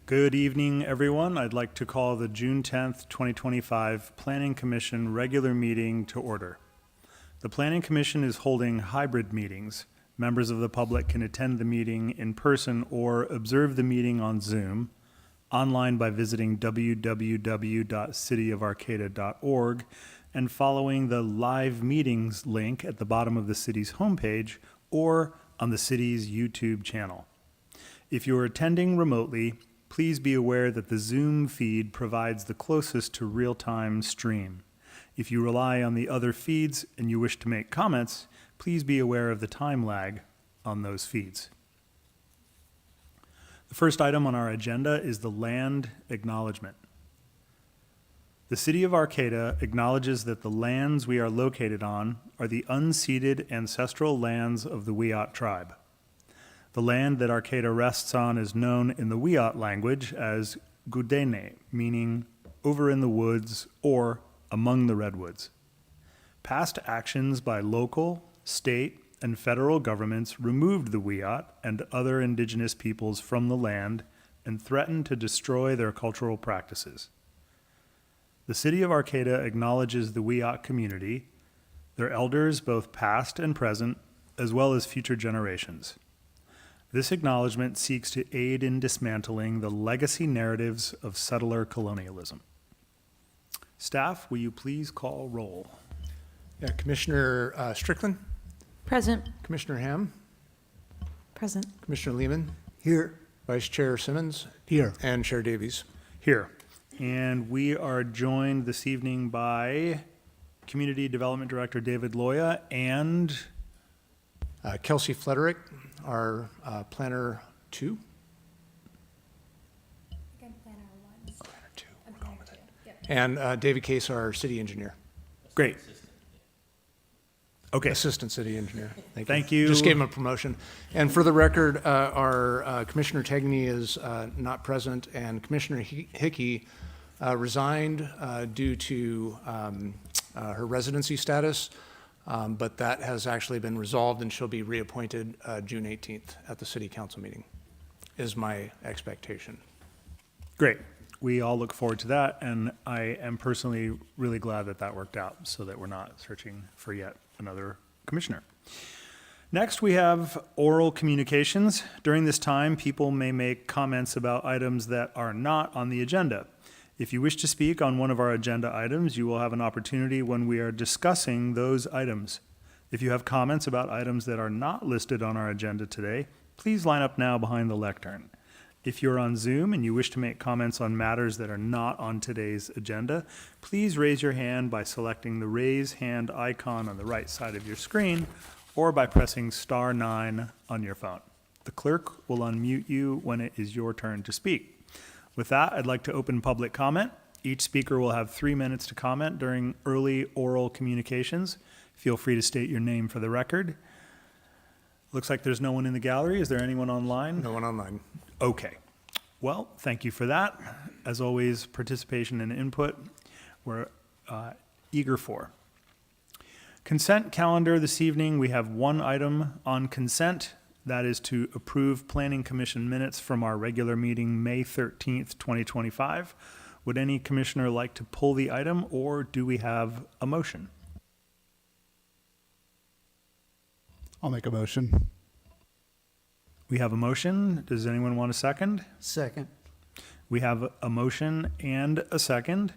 Good evening, everyone. I'd like to call the June 10th, 2025 Planning Commission regular meeting to order. The Planning Commission is holding hybrid meetings. Members of the public can attend the meeting in person or observe the meeting on Zoom, online by visiting www.cityofarcata.org and following the live meetings link at the bottom of the city's homepage or on the city's YouTube channel. If you are attending remotely, please be aware that the Zoom feed provides the closest to real-time stream. If you rely on the other feeds and you wish to make comments, please be aware of the time lag on those feeds. The first item on our agenda is the land acknowledgement. The City of Arcata acknowledges that the lands we are located on are the unceded ancestral lands of the Wiyot tribe. The land that Arcata rests on is known in the Wiyot language as Gudene, meaning over in the woods or among the redwoods. Past actions by local, state, and federal governments removed the Wiyot and other indigenous peoples from the land and threatened to destroy their cultural practices. The City of Arcata acknowledges the Wiyot community, their elders both past and present, as well as future generations. This acknowledgement seeks to aid in dismantling the legacy narratives of settler colonialism. Staff, will you please call roll? Yeah, Commissioner Strickland? Present. Commissioner Ham? Present. Commissioner Lehman? Here. Vice Chair Simmons? Here. And Chair Davies. Here. And we are joined this evening by Community Development Director David Loya and Kelsey Flederick, our Planner 2. Again, Planner 1. Planner 2, I'm we're going with Planner it. 2. Yep. And David Case, our City Engineer. great. Okay. Assistant City Engineer. Thank you. Just gave him a promotion. And for the record, our Commissioner Tegney is not present, and Commissioner Hickey resigned due to her residency status, but that has actually been resolved, and she'll be reappointed June 18th at the City Council meeting, is my expectation. Great. We all look forward to that, and I am personally really glad that that worked out so that we're not searching for yet another commissioner. Next, we have oral communications. During this time, people may make comments about items that are not on the agenda. If you wish to speak on one of our agenda items, you will have an opportunity when we are discussing those items. If you have comments about items that are not listed on our agenda today, please line up now behind the lectern. If you're on Zoom and you wish to make comments on matters that are not on today's agenda, please raise your hand by selecting the raise hand icon on the right side of your screen or by pressing *9 on your phone. The clerk will unmute you when it is your turn to speak. With that, I'd like to open public comment. Each speaker will have 3 minutes to comment during early oral communications. Feel free to state your name for the record. Looks like there's no one in the gallery. Is there anyone online? No one online. Okay. Well, thank you for that. As always, participation and input we're eager for. Consent calendar this evening. We have one item on consent. That is to approve Planning Commission minutes from our regular meeting, May 13th, 2025. Would any commissioner like to pull the item, or do we have a motion? I'll make a motion. We have a motion. Does anyone want a second? Second. We have a motion and a second.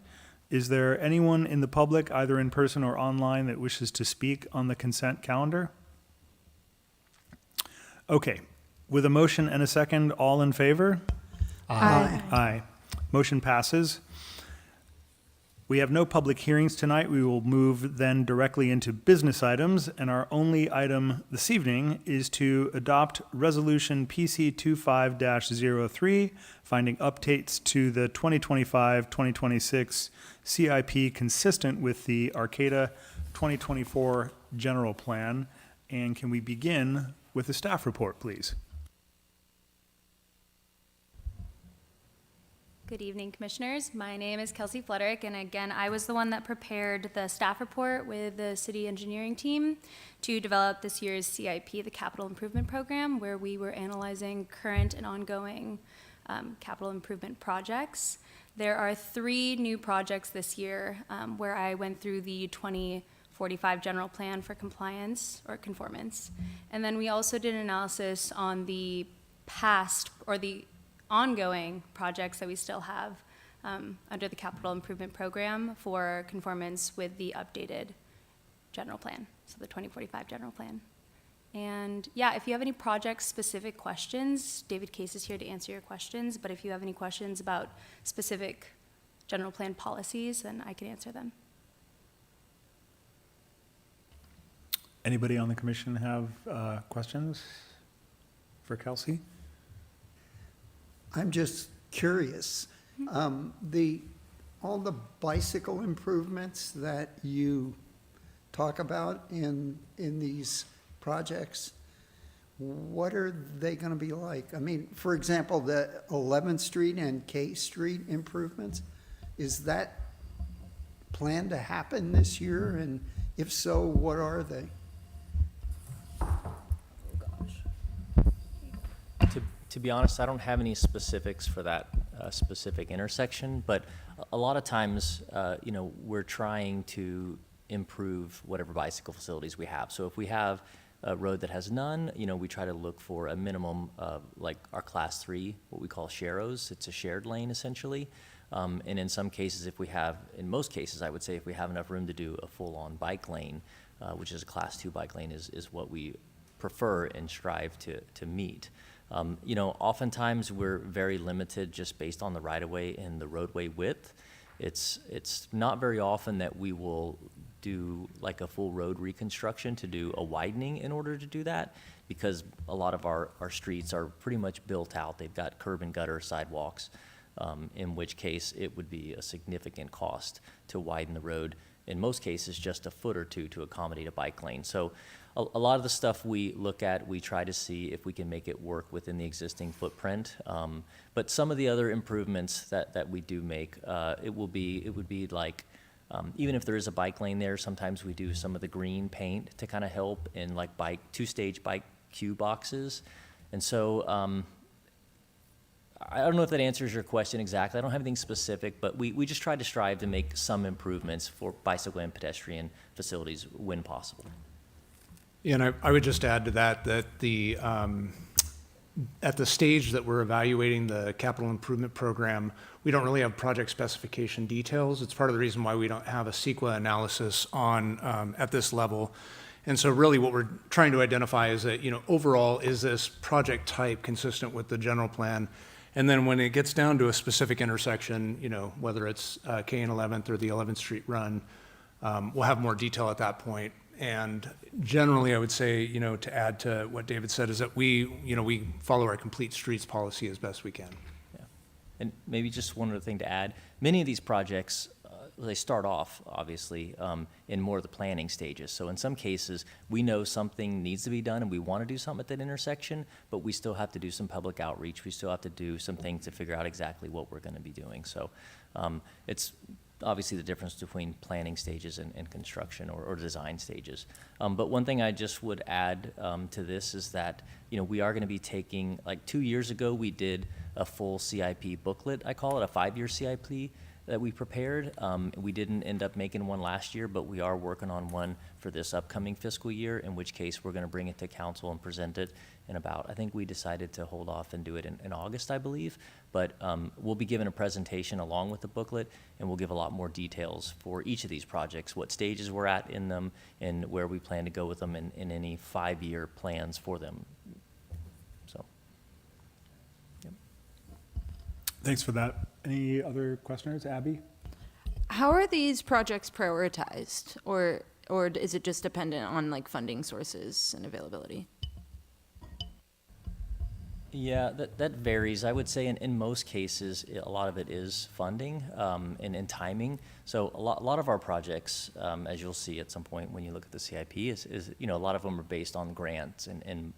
Is there anyone in the public, either in person or online, that wishes to speak on the consent calendar? Okay. With a motion and a second, all in favor? Aye. Aye. Motion passes. We have no public hearings tonight. We will move then directly into business items, and our only item this evening is to adopt Resolution PC 25-03, finding updates to the 2025-2026 CIP consistent with the Arcata 2024 General Plan. And can we begin with the staff report, please? Good evening, Commissioners. My name is Kelsey Flederick, and again, I was the one that prepared the staff report with the city engineering team to develop this year's CIP, the Capital Improvement Program, where we were analyzing current and ongoing capital improvement projects. There are 3 new projects this year where I went through the 2045 general plan for compliance or conformance. And then we also did an analysis on the past or the ongoing projects that we still have under the capital improvement program for conformance with the updated general plan, so the 2045 general plan. And yeah, if you have any project-specific questions, David Case is here to answer your questions, but if you have any questions about specific general plan policies, then I can answer them. Anybody on the commission have questions for Kelsey? I'm just curious, all the bicycle improvements that you talk about in these projects, what are they gonna be like? I mean, for example, the 11th Street and K Street improvements, is that planned to happen this year? And if so, what are they? To be honest, I don't have any specifics for that specific intersection, but a lot of times, we're trying to improve whatever bicycle facilities we have. So if we have a road that has none, we try to look for a minimum of like our class 3, what we call sharrows. It's a shared lane essentially. And in some cases, in most cases, I would say if we have enough room to do a full-on bike lane, which is a class 2 bike lane, is what we prefer and strive to meet. Oftentimes we're very limited just based on the right-of-way and the roadway width. It's not very often that we will do like a full road reconstruction to do a widening in order to do that, because a lot of our streets are pretty much built out. They've got curb and gutter sidewalks, in which case it would be a significant cost to widen the road, in most cases just a foot or two to accommodate a bike lane. So a lot of the stuff we look at, we try to see if we can make it work within the existing footprint. But some of the other improvements that we do make, it would be like, even if there is a bike lane there, sometimes we do some of the green paint to kind of help in like two-stage bike queue boxes. And so I don't know if that answers your question exactly. I don't have anything specific, but we just try to strive to make some improvements for bicycle and pedestrian facilities when possible. Yeah, and I would just add to that the at the stage that we're evaluating the capital improvement program, we don't really have project specification details. It's part of the reason why we don't have a CEQA analysis on at this level. And so really what we're trying to identify is that, overall, is this project type consistent with the general plan? And then when it gets down to a specific intersection, whether it's K and 11th or the 11th Street run, we'll have more detail at that point. And generally, I would say, to add to what David said, is that we follow our complete streets policy as best we can. Yeah. And maybe just one other thing to add. Many of these projects, they start off, obviously, in more of the planning stages. So in some cases, we know something needs to be done and we want to do something at that intersection, but we still have to do some public outreach. We still have to do some things to figure out exactly what we're going to be doing. So it's obviously the difference between planning stages and construction or design stages. But one thing I just would add to this is that, we are going to be taking, like 2 years ago, we did a full CIP booklet, I call it, a 5-year CIP that we prepared. We didn't end up making one last year, but we are working on one for this upcoming fiscal year, in which case we're going to bring it to council and present it in about, I think we decided to hold off and do it in August, I believe. But we'll be giving a presentation along with the booklet, and we'll give a lot more details for each of these projects, what stages we're at in them, and where we plan to go with them in any 5-year plans for them. So, yep. Thanks for that. Any other questioners? Abby? How are these projects prioritized, or is it just dependent on like funding sources and availability? Yeah, that varies. I would say in most cases, a lot of it is funding and timing. So a lot of our projects, as you'll see at some point when you look at the CIP, is a lot of them are based on grants and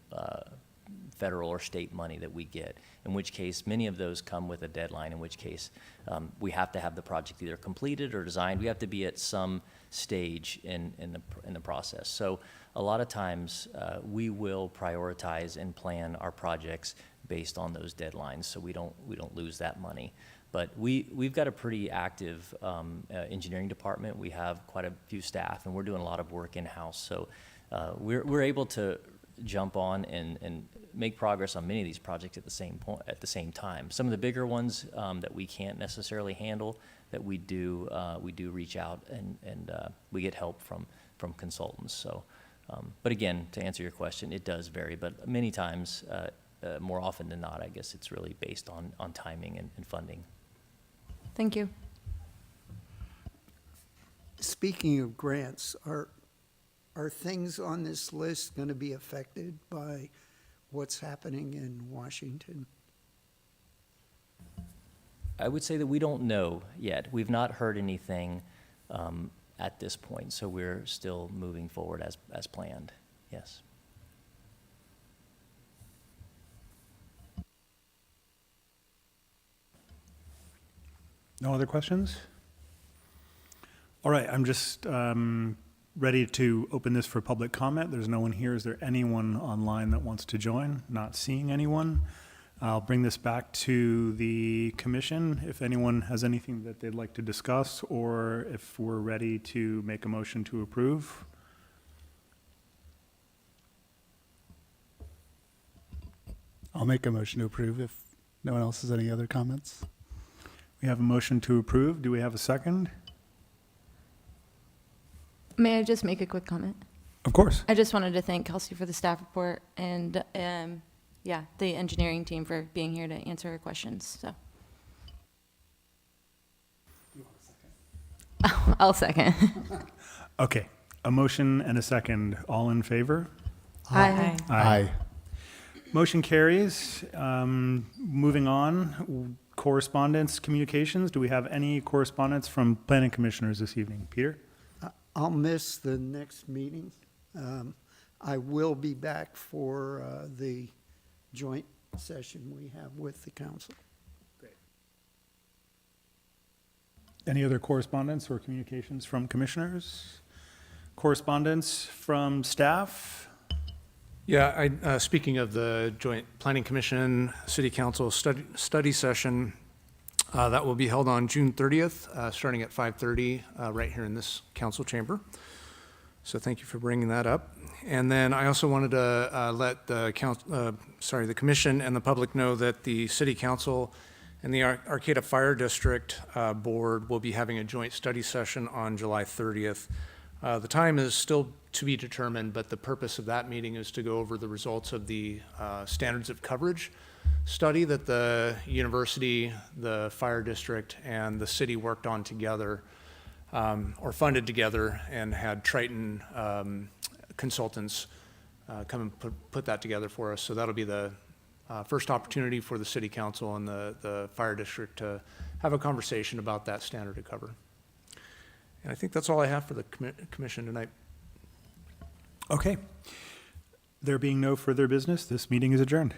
federal or state money that we get, in which case many of those come with a deadline, in which case we have to have the project either completed or designed. We have to be at some stage in the process. So a lot of times we will prioritize and plan our projects based on those deadlines, so we don't lose that money. But we've got a pretty active engineering department. We have quite a few staff, and we're doing a lot of work in-house. So we're able to jump on and make progress on many of these projects at the same time. Some of the bigger ones that we can't necessarily handle, that we do reach out and we get help from consultants. So, but again, to answer your question, it does vary. But many times, more often than not, I guess it's really based on timing and funding. Thank you. Speaking of grants, are things on this list going to be affected by what's happening in Washington? I would say that we don't know yet. We've not heard anything at this point, so we're still moving forward as planned. Yes. No other questions? All right, I'm just ready to open this for public comment. There's no one here. Is there anyone online that wants to join? Not seeing anyone. I'll bring this back to the commission if anyone has anything that they'd like to discuss, or if we're ready to make a motion to approve. I'll make a motion to approve if no one else has any other comments. We have a motion to approve. Do we have a second? May I just make a quick comment? Of course. I just wanted to thank Kelsey for the staff report and, the engineering team for being here to answer our questions, so. I'll second. Okay, a motion and a second. All in favor? Aye. Aye. Motion carries. Moving on, correspondence, communications. Do we have any correspondence from planning commissioners this evening? Peter? I'll miss the next meeting. I will be back for the joint session we have with the council. Any other correspondence or communications from commissioners? Correspondence from staff? Yeah, speaking of the Joint Planning Commission, City Council study session, that will be held on June 30th, starting at 5:30, right here in this council chamber. So thank you for bringing that up. And then I also wanted to let the commission and the public know that the City Council and the Arcata Fire District Board will be having a joint study session on July 30th. The time is still to be determined, but the purpose of that meeting is to go over the results of the standards of coverage study that the university, the fire district, and the city worked on together, or funded together, and had Triton consultants come and put that together for us. So that'll be the first opportunity for the city council and the fire district to have a conversation about that standard of cover. And I think that's all I have for the commission tonight. Okay. There being no further business, this meeting is adjourned.